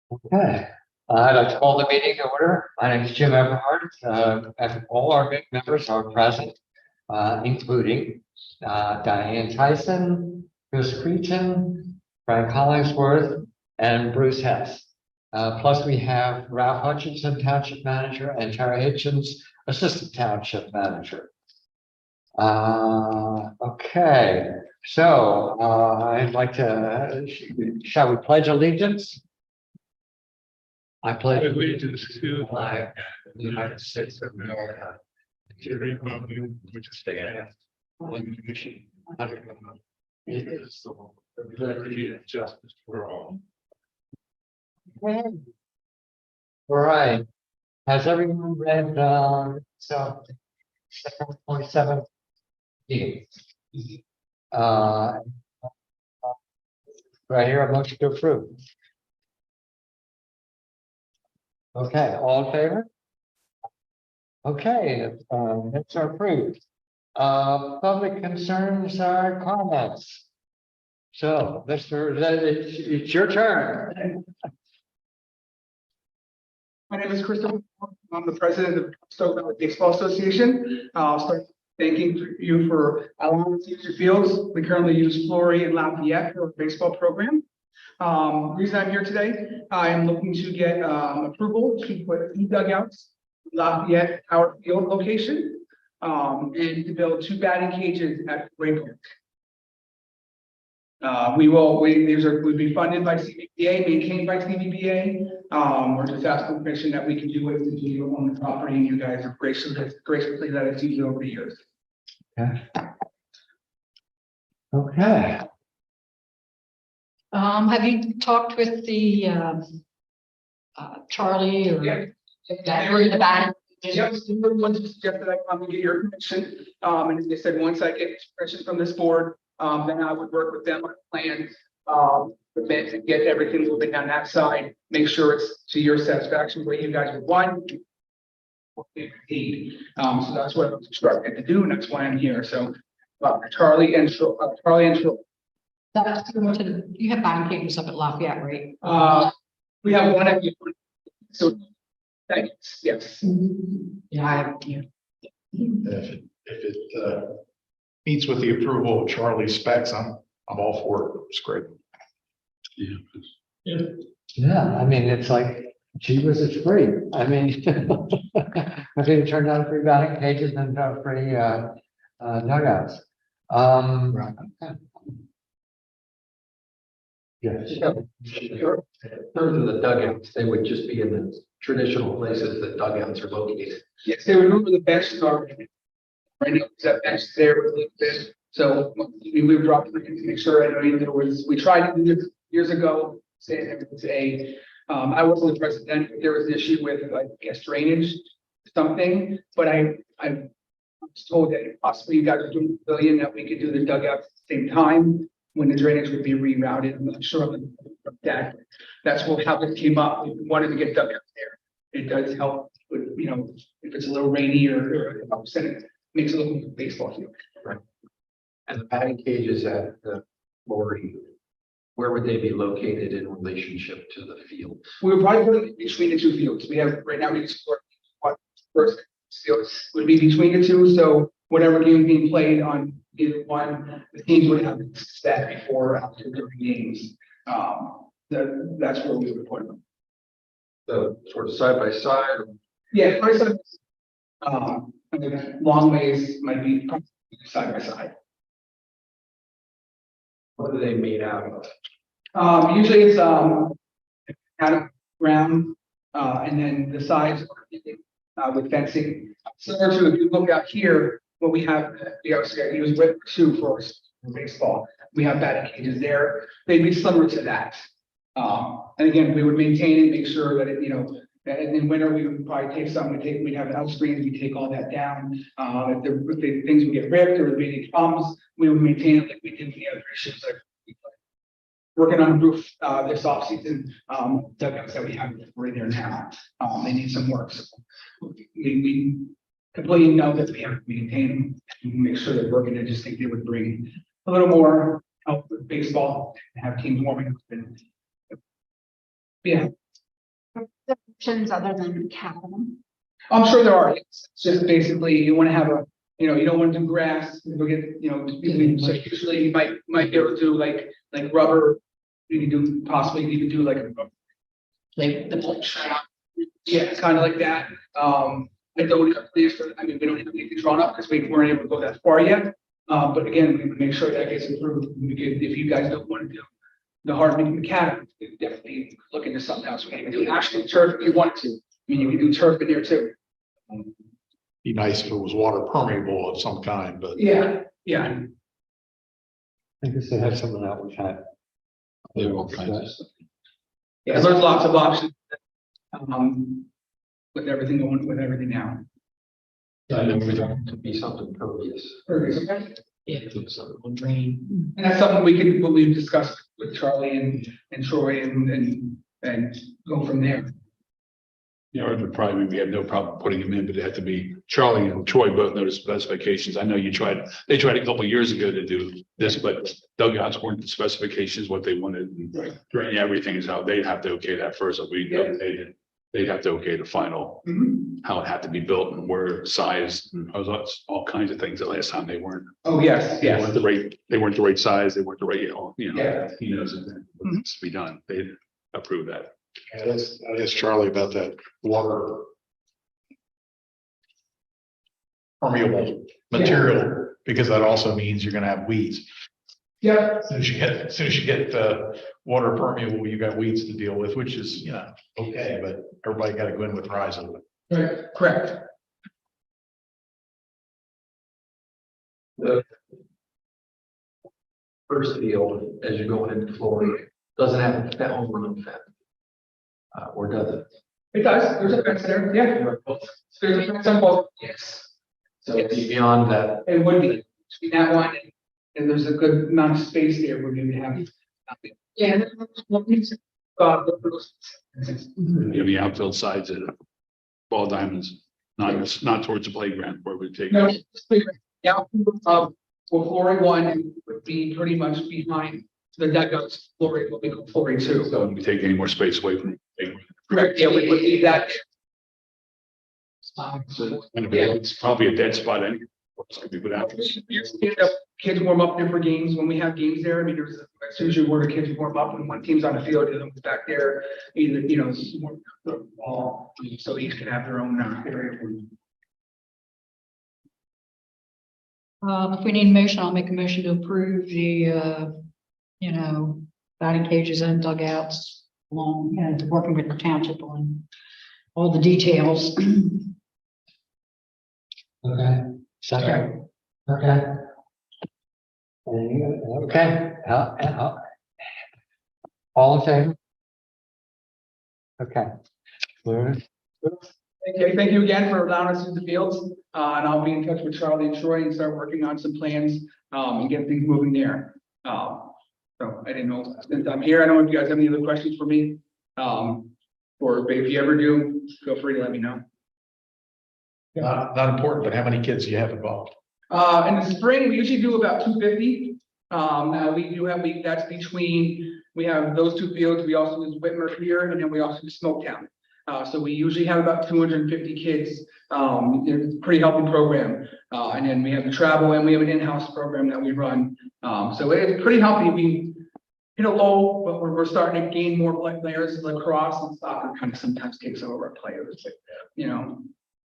Okay, I'd like to call the meeting to order. My name is Jim Everhart. And all our members are present, including Diane Tyson, Chris Creechan, Frank Hollingsworth, and Bruce Hess. Plus, we have Ralph Hutchinson, Township Manager, and Tara Hitchens, Assistant Township Manager. Okay, so I'd like to, shall we pledge allegiance? I pledge allegiance to the flag of the United States of America, to the republic which stands one nation under God, indivisible, with liberty and justice for all. Okay. All right. Has everyone read so 7.7? Right here, a motion to approve. Okay, all in favor? Okay, that's approved. Public concerns or comments? So, it's your turn. My name is Christopher. I'm the president of Stoke Valley Baseball Association. I'll start thanking you for allowing us to use your fields. We currently use Flory and Lafayette for our baseball program. The reason I'm here today, I am looking to get approval to put 3 dugouts in Lafayette Howard Field location and to build 2 batting cages at Gray Park. These would be funded by CBBA, maintained by CBBA. We're just asking permission that we can do it since we own the property and you guys have graciously let us use it over the years. Okay. Okay. Have you talked with the Charlie or that in the back? Yes, one suggested I come and get your permission. And they said once I get permission from this board, then I would work with them on a plan, permit to get everything moving down that side, make sure it's to your satisfaction what you guys would want. So that's what I'm starting to do, and that's why I'm here. So Charlie and That's going to, you have batting cages up at Lafayette, right? we have one at so thanks. Yes. Yeah, I have. Yeah. If it meets with the approval of Charlie specs, I'm all for it. It's great. Yeah, I mean, it's like, gee whiz, it's free. I mean, I think it turned out free batting cages and free dugouts. Right. Yes. In terms of the dugouts, they would just be in the traditional places that dugouts are located. Yes, they would move the benches are right now. That bench there with a little bit. So we moved up to make sure. I know there was. We tried to do this years ago. Saying it was I wasn't the president. There was an issue with, I guess, drainage, something. But I was told that possibly you guys are doing a billion that we could do the dugouts at the same time when the drainage would be rerouted. I'm not sure of that. That's how it came up. We wanted to get dugouts there. It does help with, if it's a little rainy or upset, it makes it look like a baseball field. Right. And the batting cages at the Flory, where would they be located in relationship to the field? We would probably put it between the 2 fields. We have right now we explore what first fields would be between the 2. So whatever game being played on either one, the teams would have that before or after during games. That's where we would put them. So sort of side by side. Yeah, and then long ways might be side by side. What are they made out of? Usually it's out of ground, and then the sides are with fencing. Similar to, if you look out here, what we have, he was with 2 for baseball. We have batting cages there. They'd be similar to that. And again, we would maintain and make sure that that in winter we would probably take some. We'd have house screens. We take all that down. If the things would get ripped or there would be any problems, we would maintain it like we did with the other issues. Like working on the roof this off season, dugouts that we have right there now. They need some work. So we completely know that we have to maintain them and make sure they're working. I just think they would bring a little more help with baseball and have teams warming up. And yeah, Options other than capital. I'm sure there are. It's just basically you want to have a, you don't want to do grass, you'll get, so usually you might be able to do like rubber. You can do, possibly even do like a, Like the pole shop. yeah, kind of like that. I don't have plans for, I mean, we don't have anything drawn up because we weren't able to go that far yet. But again, we would make sure that gets improved. We could, if you guys don't want to do the Hardwick Academy, we could definitely look into something else. We can even do actual turf if you want to. I mean, you can do turf in there too. Be nice if it was water permeable of some kind, but Yeah, yeah. I guess they have some of that we had. there are all kinds of stuff. Yeah, there's lots of options. With everything going, with everything now. To be something pervious. Yeah. And that's something we've discussed with Charlie and Troy and go from there. Yeah, or probably we have no problem putting them in, but it had to be Charlie and Troy both know the specifications. I know they tried a couple of years ago to do this, but dugouts weren't the specifications what they wanted. And yeah, everything is out. They'd have to okay that first. They'd have to okay the final, how it had to be built and where size and all kinds of things. The last time they weren't. Oh, yes, They yes. weren't the right size. They weren't the right, Yeah. he knows it needs to be done. They approve that. I asked Charlie about that water permeable material, because that also means you're gonna have weeds. Yeah, As soon as you get water permeable, you got weeds to deal with, which is, okay, but everybody gotta go in with rise of it. right, correct. The first field, as you're going into Florida, doesn't have a home run fence. Or does it? It does, there's a fence there, yeah. There's a fence on both, yes. So beyond that, It would be between that one and there's a good amount of space there where you have. Yeah. The outfield sides of the ball diamonds, not towards the playground where we take. No, yeah, for Flory 1 would be pretty much behind the dugouts, Flory, what we call Flory 2. So we take any more space away from. Correct, yeah, we would leave that. It's probably a dead spot anyway. Kids warm up there for games when we have games there. I mean, as soon as you where the kids warm up, when one team's on the field, the other one's back there, either, warm up the ball, so each can have their own area. If we need a motion, I'll make a motion to approve the, batting cages and dugouts along, working with the township on all the details. Okay, second. Okay. Okay, all in favor? Okay. Okay, thank you again for allowing us to use the fields, and I'll be in touch with Charlie and Troy and start working on some plans, and get things moving there. So I didn't know, since I'm here, I don't know if you guys have any other questions for me. Or if you ever do, feel free to let me know. Not important, but how many kids do you have involved? In the spring, we usually do about 250. Now we do have, that's between, we have those two fields, we also use Whitmer here, and then we also do Smoketown. So we usually have about 250 kids. It's a pretty healthy program. And then we have the travel and we have an in-house program that we run. So it's pretty healthy. We hit a low, but we're starting to gain more players. Lacrosse and soccer kind of sometimes takes over our players.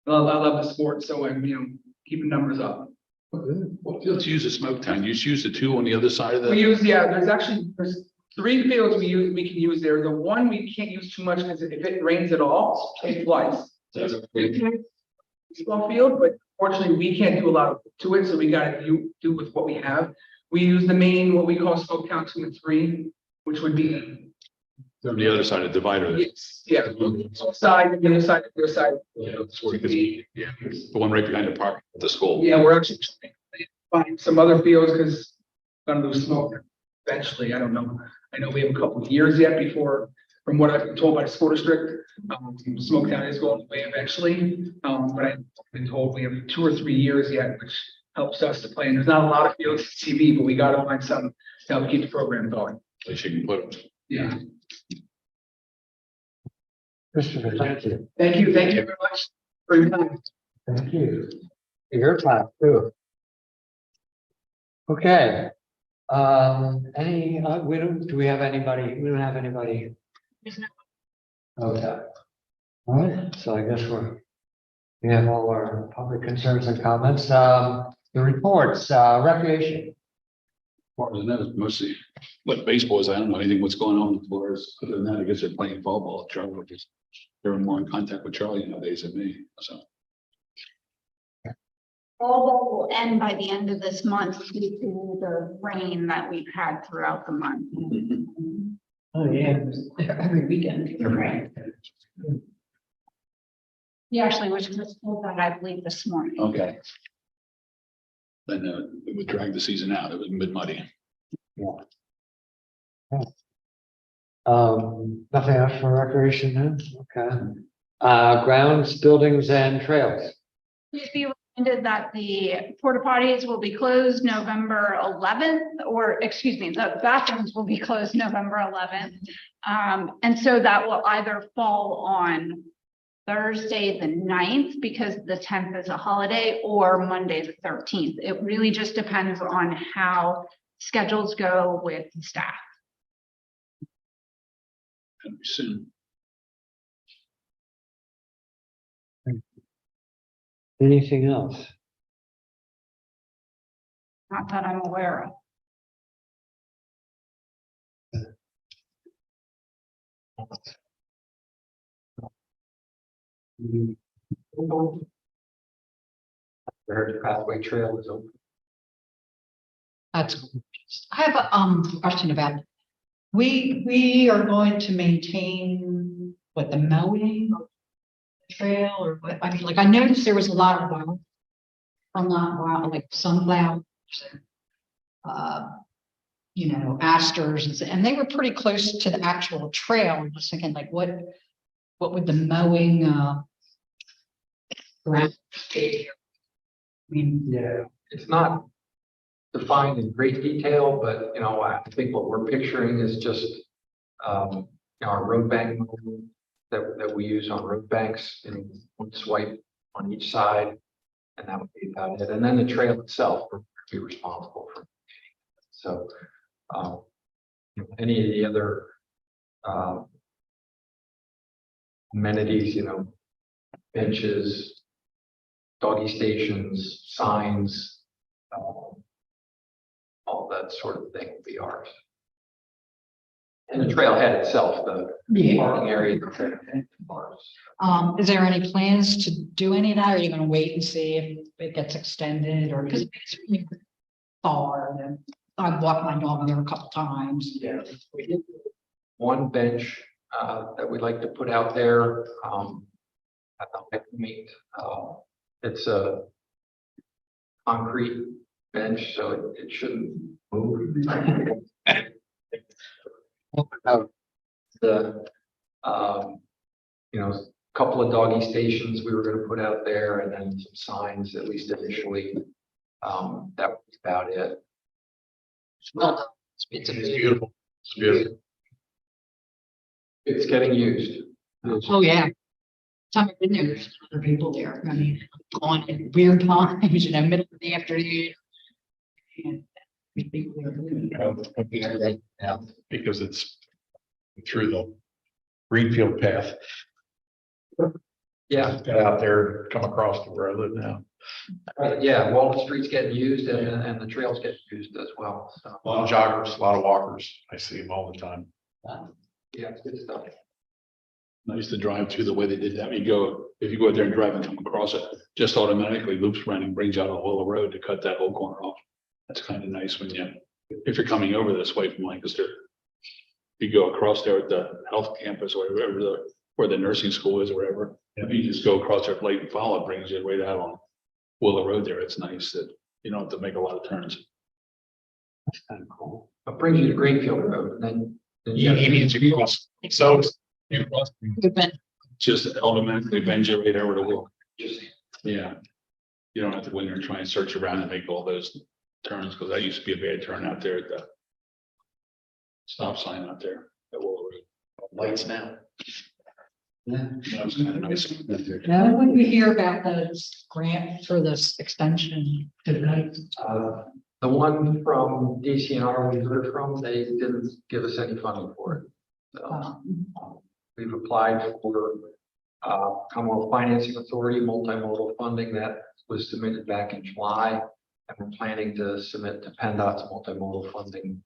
I love the sport, so I'm, keeping numbers up. What fields use a Smoketown? You just use the two on the other side of We the. use, there's 3 fields we can use there. The one we can't use too much because if it rains at all, it floods. Small field, but fortunately we can't do a lot to it, so we gotta do with what we have. We use the main, what we call Smoketown 2 and 3, which would be. On the other side of the divider. there. Yes, yeah, side, the other side, the other side. That's where it gets- Yeah, the one right behind the park at the school. Yeah, we're actually trying to find some other fields because gonna lose smoke eventually. I don't know. I know we have a couple of years yet before, from what I've been told by the school district, Smoketown is going away eventually. But I've been told we have 2 or 3 years yet, which helps us to play. And there's not a lot of fields at TV, but we gotta find some to help keep the program going. At least you can put them. Yeah. Christopher, thank you. Thank you very much for your time. Thank you. Your time too. Okay. Any, do we have anybody? We don't have anybody. There's no- Okay. All right, so I guess we have all our public concerns and comments. The reports, recreation. More than that, it's mostly what baseball is. I don't know anything what's going on with Flores. Other than that, I guess they're playing volleyball. Charlie, they're more in contact with Charlie nowadays than me, so. Fall will end by the end of this month due to the rain that we've had throughout the month. Oh, yeah, every weekend. Right. He actually was just told that, I believe, this morning. Okay. Then it would drag the season out. It was mid-muddy. Nothing else for recreation then? Okay. Grounds, buildings and trails. Please be reminded that the porta potties will be closed November 11th, or excuse me, the bathrooms will be closed November 11th. And so that will either fall on Thursday, the 9th, because the 10th is a holiday, or Monday, the 13th. It really just depends on how schedules go with staff. Gonna be soon. Anything else? Not that I'm aware of. I heard the Pathway Trail is open. That's, I have a question about, we are going to maintain what, the mowing trail or what, I mean, like, I noticed there was a lot of like sunflowers, you know, asters, and they were pretty close to the actual trail. I'm just thinking, like, what would the mowing ground be? I mean, Yeah, it's not defined in great detail, but you know, I think what we're picturing is just our road bank that we use on road banks and one swipe on each side. And that would be about it. And then the trail itself would be responsible for. So any of the other amenities, you know, benches, doggy stations, signs, all that sort of thing would be ours. And the trailhead itself, the parking area, ours. is there any plans to do any of that? Or are you gonna wait and see if it gets extended, or because it's really far, and I've walked my dog there a couple times. Yeah. We did one bench that we'd like to put out there at the Hike Meet. It's a concrete bench, so it shouldn't move. The you know, couple of doggy stations we were going to put out there, and then some signs, at least initially. That was about it. It's beautiful. It's beautiful. It's getting used. Oh, yeah. Time I've been there, there's other people there. I mean, on at weird times, you know, middle of the afternoon. And people are doing it. Because it's through the greenfield path. Yeah, Get out there, come across to where I live now. yeah, Walnut Street's getting used and the trails get used as well, so, A lot of joggers, a lot of walkers. I see them all the time. yeah, it's good stuff. I used to drive to the way they did that. You go, if you go out there and drive and come across it, just automatically loops around and brings out a Willow Road to cut that whole corner off. That's kind of nice when if you're coming over this way from Lancaster. You go across there at the health campus or wherever where the nursing school is or wherever. If you just go across there, late and follow, it brings you right out on Willow Road there. It's nice that you don't have to make a lot of turns. That's kind of cool. It brings you to Greenfield Road, and then. He needs to cross. So you cross. Good, but Just automatically bends you right over to Willow. Just Yeah. You don't have to go in there and try and search around and make all those turns, because that used to be a bad turn out there at the stop sign out there at Willow Road. Lights now. That was kind of nice. When would we hear about this grant for this extension? The one from DCNR we heard from, they didn't give us any funding for it. So we've applied for Commonwealth Financing Authority multimodal funding that was submitted back in July. And we're planning to submit to PennDOT's multimodal funding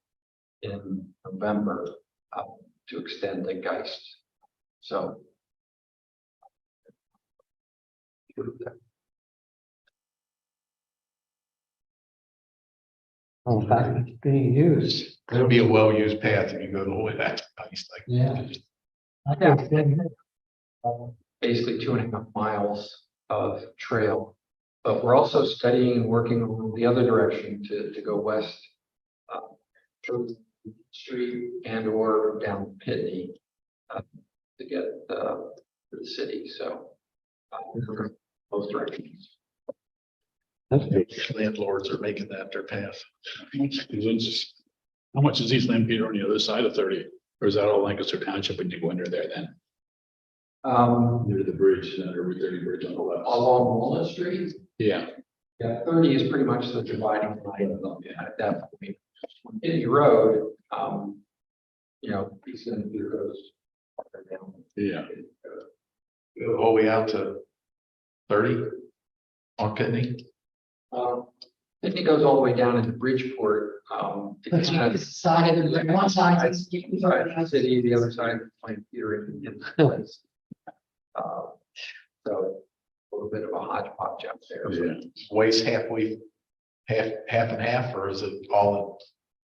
in November to extend the Geist. So. In fact, it's being used. It'll be a well-used path if you go the whole way back to Geist, like. Yeah. I think it's been- Basically 2.5 miles of trail. But we're also studying and working on the other direction to go west. Through Street and or down Pitney. To get to the city, so. We're going both directions. Landlords are making that their path. How much is East Lampeter on the other side of 30? Or is that all Lancaster Township and you go under there then? Near the bridge, Route 30 bridge on the left. Along Walnut Street. Yeah, Yeah, 30 is pretty much the dividing line at that point. Pitney Road, East Lampeter goes up and down. yeah. Go all the way out to 30 on Pitney. Pitney goes all the way down into Bridgeport. That's Kind of side of the, one side. side of the city, the other side, Plain Peter in place. So a little bit of a hodgepodge out there. Yeah. Waste halfway, half and half, or is it all?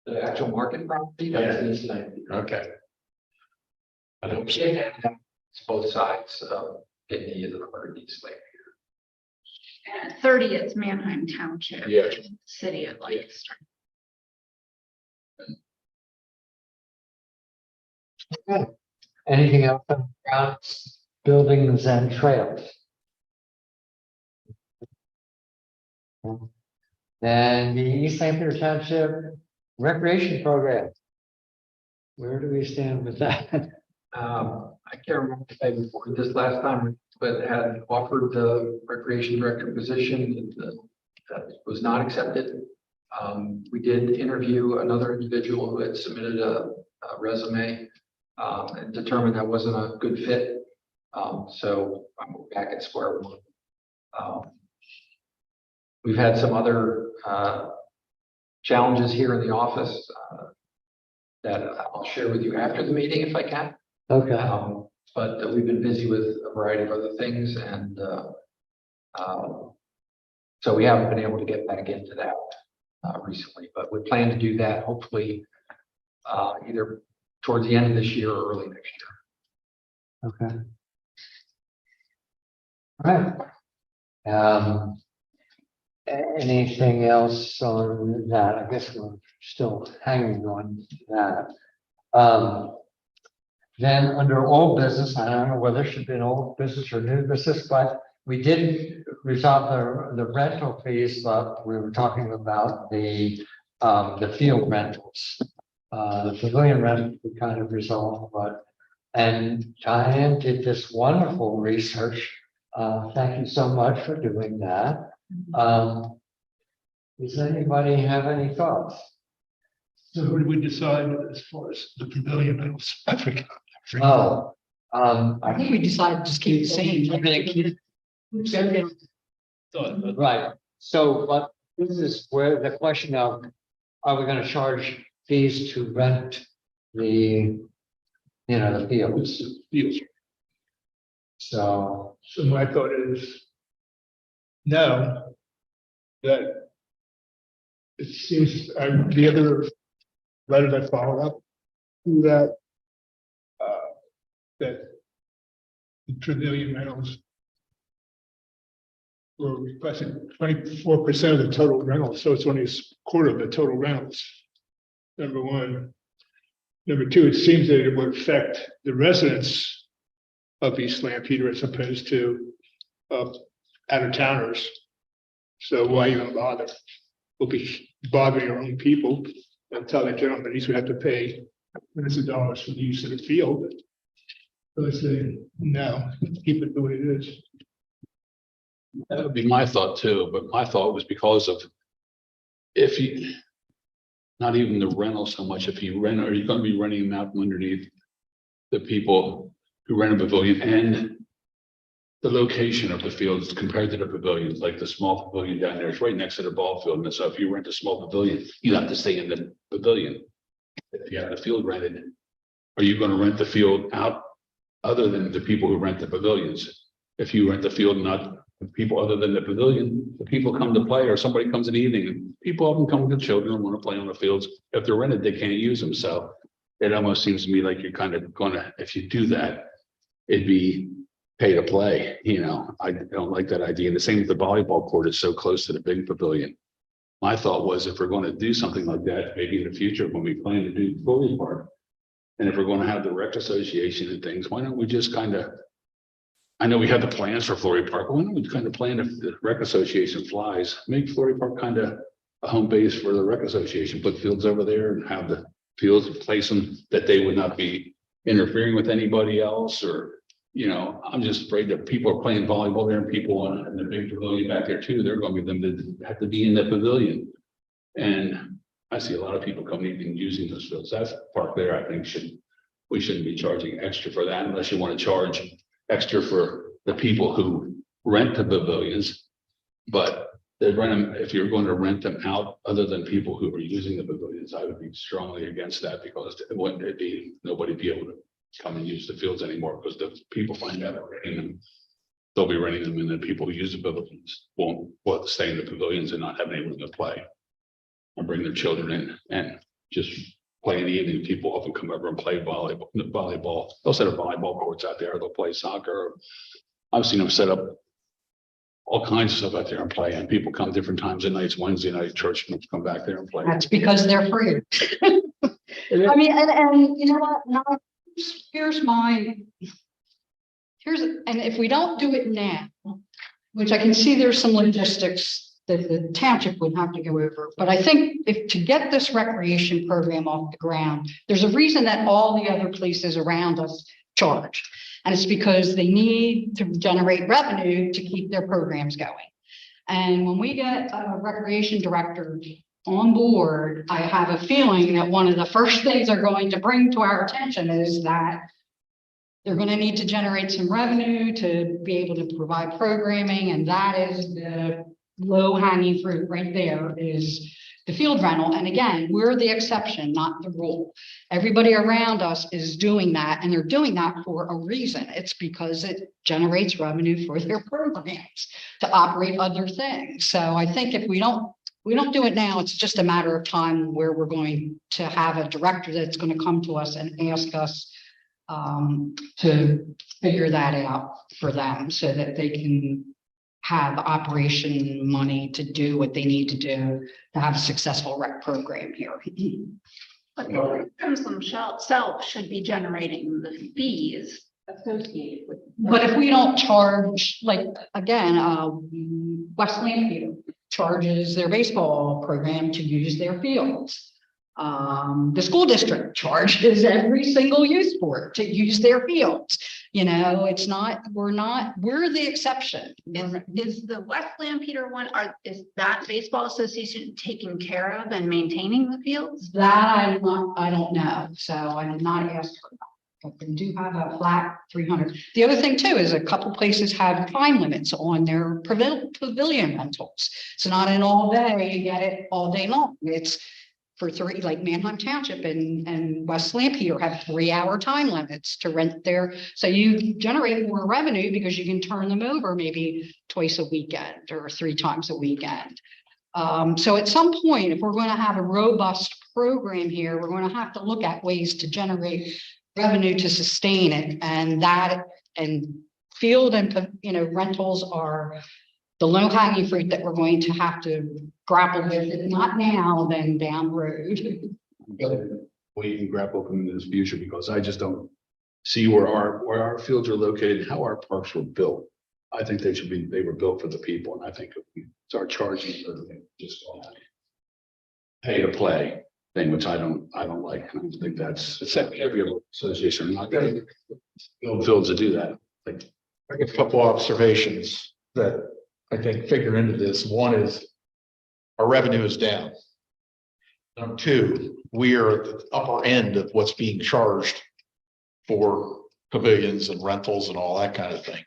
The actual market property, that's in East Lampeter. Okay. I don't. It's both sides of Pitney and the part of East Lampeter. And 30 is Manheim Township. Yeah. City of Lancaster. Anything else on grounds, buildings and trails? And the East Lampeter Township Recreation Program. Where do we stand with that? I can't remember if I reported this last time, but had offered the recreation director position that was not accepted. We did interview another individual who had submitted a resume and determined that wasn't a good fit. So I'm back at square one. We've had some other challenges here in the office that I'll share with you after the meeting if I can. Okay, But we've been busy with a variety of other things and so we haven't been able to get back into that recently, but we plan to do that hopefully either towards the end of this year or early next year. okay. All right. Anything else on that? I guess we're still hanging on that. Then under old business, I don't know whether it should be an old business or new business, but we did resolve the rental fees, but we were talking about the field rentals. The pavilion rental we kind of resolved, and Diane did this wonderful research. Thank you so much for doing that. Does anybody have any thoughts? So who did we decide as far as the pavilion rentals? I forgot. Oh, I think we decided to just keep the same. right. So, but this is where the question of, are we gonna charge fees to rent the fields? Deals. So, So my thought is no, that it seems, the other letter that followed up that that the pavilion rentals were requesting 24% of the total rentals, so it's only a quarter of the total rentals. Number one. Number two, it seems that it would affect the residents of East Lampeter as opposed to out of towners. So why even bother? We'll be bothering our own people and telling gentlemen these would have to pay hundreds of dollars for the use of the field. So I say, no, keep it the way it is. That would be my thought too, but my thought was because of if you, not even the rental so much, if you rent, are you gonna be renting them out from underneath the people who rent a pavilion and the location of the fields compared to the pavilions, like the small pavilion down there, it's right next to the ball field. And so if you rent a small pavilion, you have to stay in the pavilion. If you have the field rented, are you gonna rent the field out other than the people who rent the pavilions? If you rent the field, not the people other than the pavilion, the people come to play or somebody comes in the evening, and people often come with children and want to play on the fields. If they're rented, they can't use them. So it almost seems to me like you're kind of gonna, if you do that, it'd be pay to play, you know. I don't like that idea. And the same with the volleyball court is so close to the big pavilion. My thought was if we're going to do something like that, maybe in the future when we plan to do Floyd Park, and if we're going to have the rec association and things, why don't we just kind of, I know we have the plans for Flory Park, but why don't we kind of plan if the rec association flies, make Flory Park kind of a home base for the rec association, put fields over there and have the fields, place them that they would not be interfering with anybody else, or, you know, I'm just afraid that people are playing volleyball there and people in the big pavilion back there too, they're going to be them that have to be in the pavilion. And I see a lot of people coming in and using those fields. That park there, I think we shouldn't be charging extra for that unless you want to charge extra for the people who rent the pavilions. But they rent them, if you're going to rent them out other than people who are using the pavilions, I would be strongly against that, because it wouldn't be, nobody be able to come and use the fields anymore, because the people find out they're renting them. They'll be renting them, and then people who use the pavilions won't stay in the pavilions and not have anyone to play. And bring their children in and just play in the evening. People often come over and play volleyball. They'll set up volleyball courts out there. They'll play soccer. I've seen them set up all kinds of stuff out there and play. And people come different times of nights. Wednesday night, church groups come back there and play. That's because they're free. I mean, and you know what, now, and if we don't do it now, which I can see there's some logistics that the township would have to go over, but I think if to get this recreation program off the ground, there's a reason that all the other places around us charge. And it's because they need to generate revenue to keep their programs going. And when we get a recreation director on board, I have a feeling that one of the first things they're going to bring to our attention is that they're going to need to generate some revenue to be able to provide programming. And that is the low hanging fruit right there, is the field rental. And again, we're the exception, not the rule. Everybody around us is doing that, and they're doing that for a reason. It's because it generates revenue for their programs to operate other things. So I think if we don't do it now, it's just a matter of time where we're going to have a director that's going to come to us and ask us to figure that out for them so that they can have operation money to do what they need to do to have a successful rec program here. But the programs themselves should be generating the fees associated with. But if we don't charge, like, again, West Lampview charges their baseball program to use their fields. The school district charges every single youth sport to use their fields. You know, it's not, we're the exception. Is the West Lampeter one, is that baseball association taking care of and maintaining the fields? That I don't know. So I did not ask for that. But they do have a flat 300. The other thing too is a couple places have time limits on their pavilion rentals. It's not an all day, you get it all day long. It's for three, like Manheim Township and West Lampeter have 3-hour time limits to rent their, so you generate more revenue because you can turn them over maybe twice a weekend or 3 times a weekend. So at some point, if we're going to have a robust program here, we're going to have to look at ways to generate revenue to sustain it. And field and, you know, rentals are the low hanging fruit that we're going to have to grapple with, if not now, then down the road. We can grapple with them in this future, because I just don't see where our fields are located, how our parks were built. I think they were built for the people, and I think if we start charging for them, just pay to play, thing, which I don't like. I don't think that's, it's every association, not getting fields to do that. Like, I get a couple observations that I think figure into this. One is our revenue is down. Number two, we are at the upper end of what's being charged for pavilions and rentals and all that kind of thing.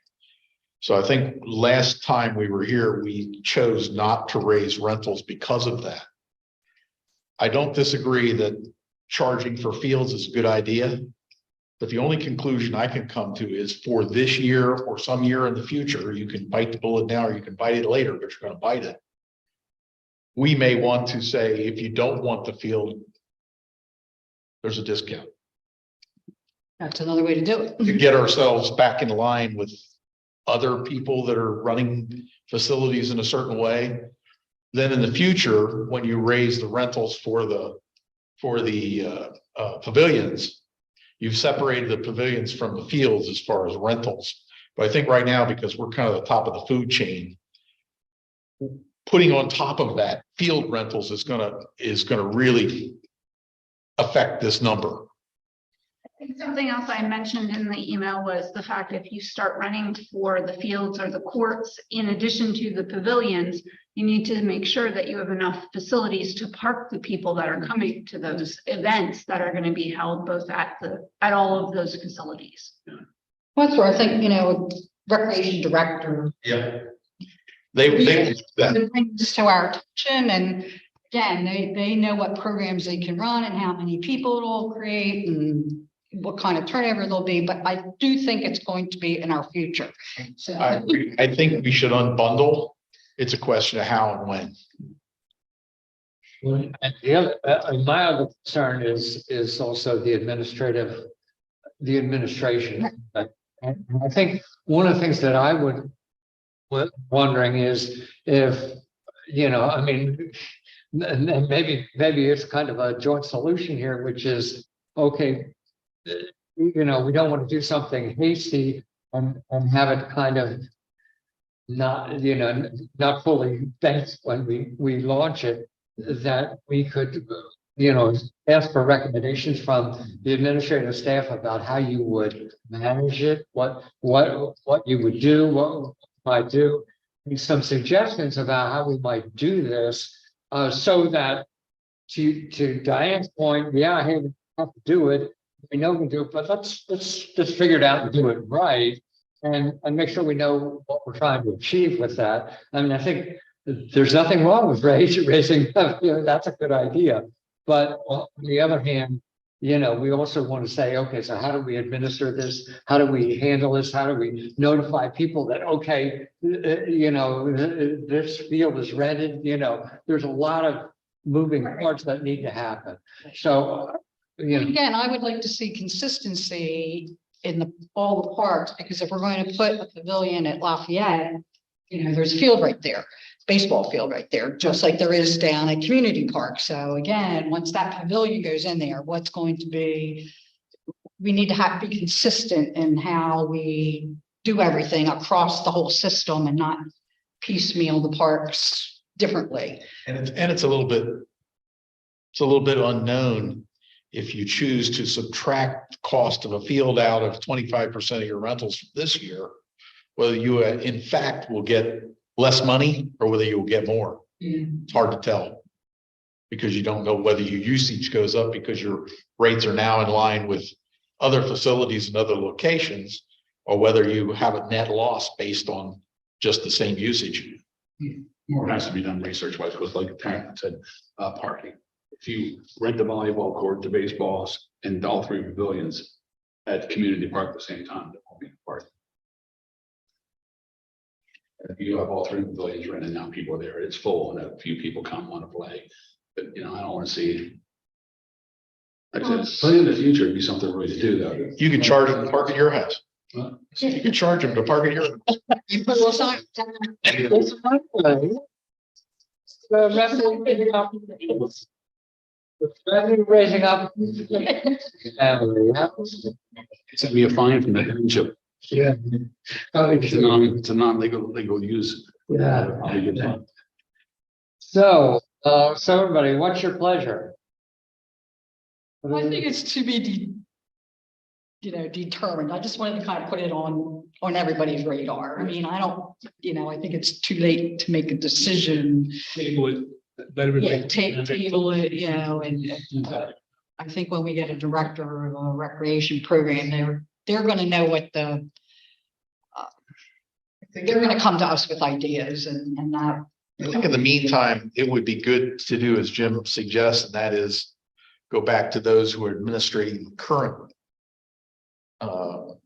So I think last time we were here, we chose not to raise rentals because of that. I don't disagree that charging for fields is a good idea. But the only conclusion I can come to is for this year or some year in the future, you can bite the bullet now or you can bite it later, but you're going to bite it. We may want to say, if you don't want the field, there's a discount That's another way to do it. to get ourselves back in line with other people that are running facilities in a certain way. Then in the future, when you raise the rentals for the pavilions, you've separated the pavilions from the fields as far as rentals. But I think right now, because we're kind of the top of the food chain, putting on top of that field rentals is gonna really affect this number. I think something else I mentioned in the email was the fact if you start running for the fields or the courts, in addition to the pavilions, you need to make sure that you have enough facilities to park the people that are coming to those events that are going to be held both at all of those facilities. That's where I think, recreation director. Yeah. They that. Bring this to our attention, and again, they know what programs they can run and how many people it'll create and what kind of turnover there'll be, but I do think it's going to be in our future. So I think we should unbundle. It's a question of how and when. And my other concern is also the administration. And I think one of the things that I was wondering is if, I mean, and maybe it's kind of a joint solution here, which is, okay, we don't want to do something hasty and have it kind of not fully banked when we launch it, that we could, ask for recommendations from the administrative staff about how you would manage it, what you would do, what you might do, and some suggestions about how we might do this, so that to Diane's point, yeah, hey, we have to do it. We know we can do it, but let's just figure it out and do it right, and make sure we know what we're trying to achieve with that. I mean, I think there's nothing wrong with raising, that's a good idea. But on the other hand, we also want to say, okay, so how do we administer this? How do we handle this? How do we notify people that, okay, this field is rented, there's a lot of moving parts that need to happen. So, again, I would like to see consistency in all the parks, because if we're going to put a pavilion at Lafayette, there's a field right there, baseball field right there, just like there is down at Community Park. So again, once that pavilion goes in there, what's going to be, we need to be consistent in how we do everything across the whole system and not piecemeal the parks differently. And it's a little bit unknown if you choose to subtract the cost of a field out of 25% of your rentals this year, whether you in fact will get less money or whether you will get more. It's hard to tell because you don't know whether your usage goes up because your rates are now in line with other facilities and other locations, or whether you have a net loss based on just the same usage. More has to be done research wise, because like Taryn said, parking. If you rent the volleyball court, the baseballs, and all three pavilions at Community Park at the same time, that won't be parking. If you have all three pavilions rented, now people are there, it's full, and a few people come want to play. But I don't want to see. Like I said, in the future, it'd be something really to do though. You can charge them to park at your house. Huh? You can charge them to park at your house. You put a little sign. The revenue raising up. It's gonna be a fine from the township. Yeah. It's a non-legal use. Yeah. I'll be good fun. So everybody, what's your pleasure? I think it's to be determined. I just wanted to kind of put it on everybody's radar. I mean, I don't, I think it's too late to make a decision. Table it, let everybody. Yeah, table it, and I think when we get a director of a recreation program, they're gonna know what they're gonna come to us with ideas and that. I think in the meantime, it would be good to do as Jim suggests, and that is go back to those who are administrating the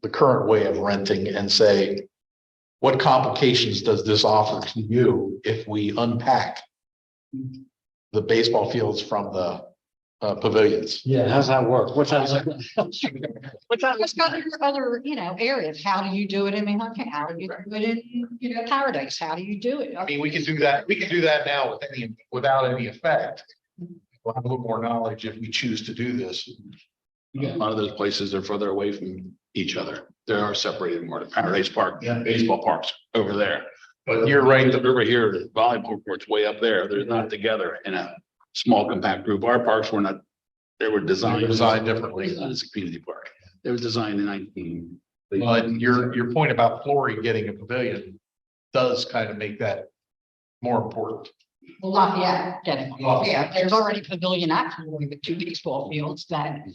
current way of renting and say, what complications does this offer to you if we unpack the baseball fields from the pavilions? Yeah, how's that work? What's that? What's got other, areas? How do you do it in Minnetonka? How do you do it in, Paradise? How do you do it? I mean, we can do that. We can do that now without any effect. We'll have a little more knowledge if we choose to do this. A lot of those places are further away from each other. They are separated more. The Paradise Park, baseball parks over there. But you're right, the river here, the volleyball court's way up there. They're not together in a small compact group. Our parks were not, they were designed differently. It's a community park. They were designed in 19. But your point about Flory getting a pavilion does kind of make that more important. Well, Lafayette getting, Well, yeah, there's already pavilion actually with 2 baseball fields that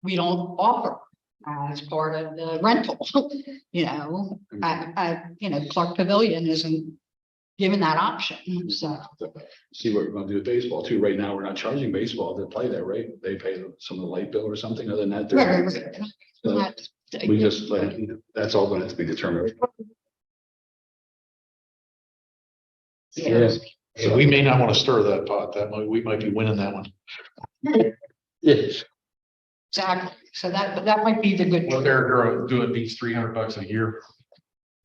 we don't offer as part of the rental. Clark Pavilion isn't given that option, so. See what we're gonna do with baseball too. Right now, we're not charging baseball to play there, right? They pay some of the light bill or something other than that. We just, that's all going to have to be determined. Yeah. So we may not want to stir that pot. We might be winning that one. Yes. Exactly, so that might be the good. What they're doing beats $300 a year.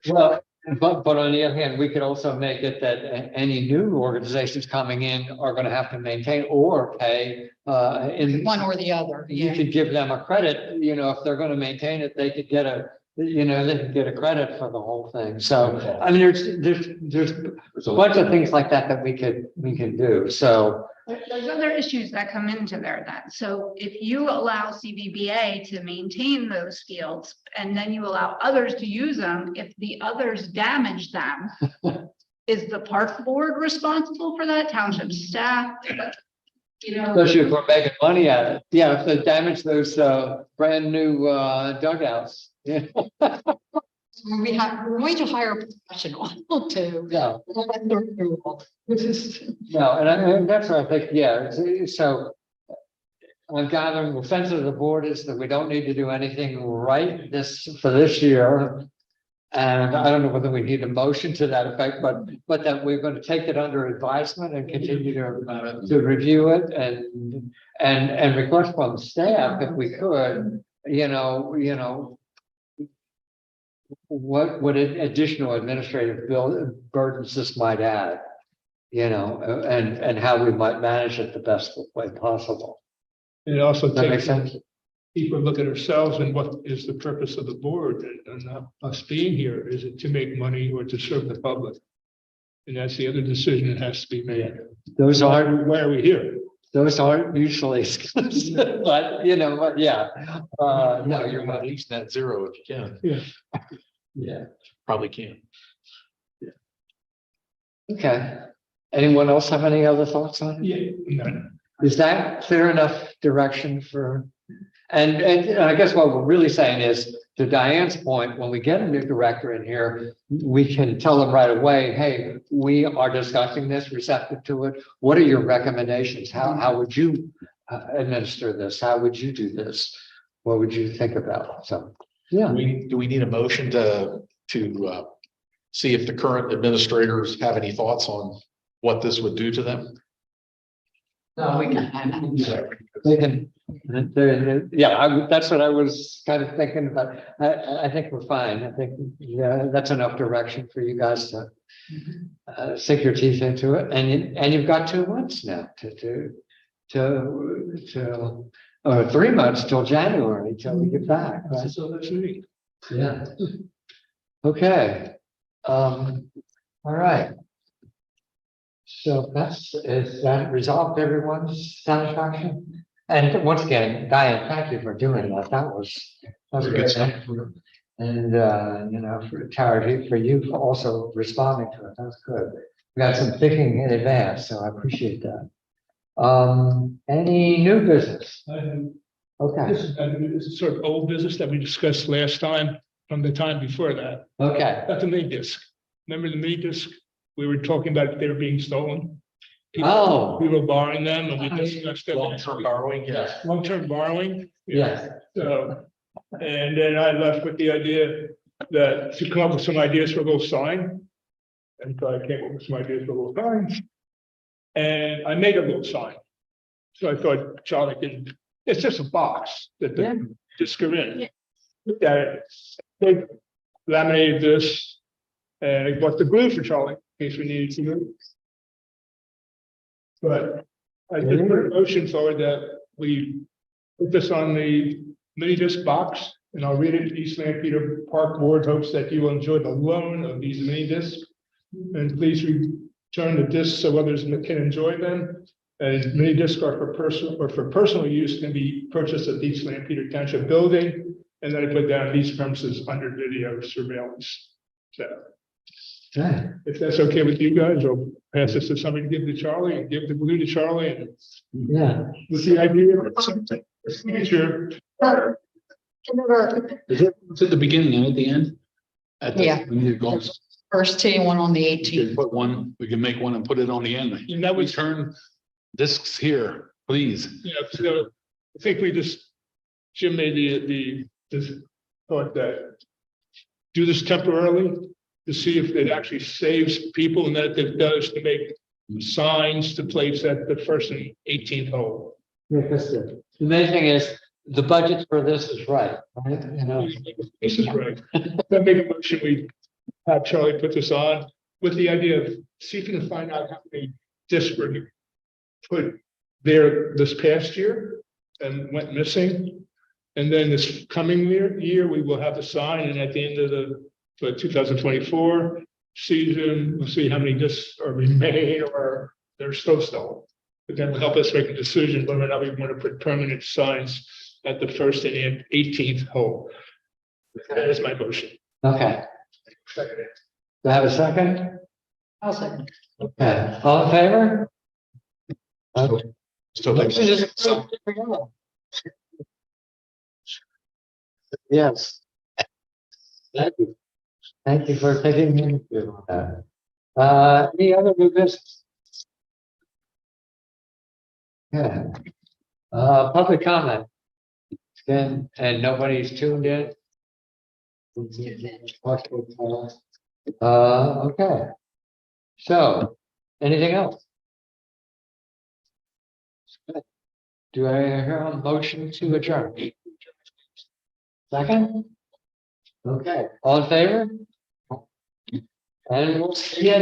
Well, but on the other hand, we could also make it that any new organizations coming in are gonna have to maintain or pay in. One or the other, You yeah. could give them a credit, if they're gonna maintain it, they could get they could get a credit for the whole thing. So, I mean, there's a bunch of things like that we can do. So, There's other issues that come into there then. So if you allow CBBA to maintain those fields and then you allow others to use them, if the others damage them, is the park board responsible for that, township staff? especially if we're making money at it. Yeah, if they damage those brand new dugouts. Yeah. We're going to hire a professional to. Yeah. This is- No, and that's what I think, yeah, so. I'm gathering the sense of the board is that we don't need to do anything right for this year. And I don't know whether we need a motion to that effect, but that we're going to take it under advisement and continue to review it and request from staff if we could, what additional administrative burdens this might add, and how we might manage it the best way possible. And it also Does that make takes sense? people look at ourselves and what is the purpose of the board and us being here? Is it to make money or to serve the public? And that's the other decision that has to be made. Those aren't, Why are we here? those aren't usually, but yeah. No, You're at least net zero if you can. Yeah. Yeah, Probably can. okay. Anyone else have any other thoughts on it? Yeah. No. Is that clear enough direction for? And I guess what we're really saying is, to Diane's point, when we get a new director in here, we can tell them right away, hey, we are discussing this, receptive to it. What are your recommendations? How would you administer this? How would you do this? What would you think about? So, yeah. Do we need a motion to see if the current administrators have any thoughts on what this would do to them? No, we can. They can, yeah, that's what I was kind of thinking, but I think we're fine. I think, yeah, that's enough direction for you guys to sink your teeth into it. And you've got 2 months now or 3 months till January, till we get back, right? So that's me. Yeah. Okay. All right. So is that resolved everyone's satisfaction? And once again, Diane, thank you for doing that. That was Good good. stuff. And, you know, for Tara, for you for also responding to it. That's good. We got some thinking in advance, so I appreciate that. Any new business? Okay, This is sort of old business that we discussed last time, from the time before that. okay. That's the mini disc. Remember the mini disc? We were talking about they were being stolen. Oh. We were borrowing them and we discussed it. Long-term borrowing, yes. Long-term borrowing. Yes. So, and then I left with the idea that to come up with some ideas for a little sign. And so I came up with some ideas for a little sign. And I made a little sign. So I thought Charlie could, it's just a box that Yeah. the disc are in. Looked at it, they laminated this. And I bought the glue for Charlie in case we needed to move. But I did put a motion forward that we put this on the mini disc box, and I'll read it. East Lampeter Park Board hopes that you will enjoy the loan of these mini discs. And please return the discs so others can enjoy them. And mini discs are for personal use, can be purchased at the East Lampeter Township building. And then I put down these premises under video surveillance. So Yeah. if that's okay with you guys, I'll pass this to somebody to give to Charlie and give the blue to Charlie and Yeah. with the idea of something. Sure. Is it, it's at the beginning and at the end? Yeah. We need to go, First T and one on the we 18th. can put one, we can make one and put it on the end. And that was, Return discs here, please. you know, so I think we just, Jim made this thought that do this temporarily to see if it actually saves people and that it does to make signs to place at the first and 18th hole. Because the main thing is, the budget for this is right, you know? This is right. Then make a motion, we have Charlie put this on with the idea of see if you can find out how many discs were put there this past year and went missing. And then this coming year, we will have the sign, and at the end of the 2024 season, we'll see how many discs are remain or they're still stolen. But then will help us make a decision whether or not we want to put permanent signs at the first and 18th hole. That is my motion. Okay, Second. do I have a second? I'll second. Okay, all in favor? Okay. Still take. Motion is approved. Yes. Thank you. Thank you for taking me through that. Any other new business? Yeah. Public comment. And nobody's tuned in. Okay. So, anything else? Do I hear a motion to adjourn? Second? Okay, all in favor? And we'll see you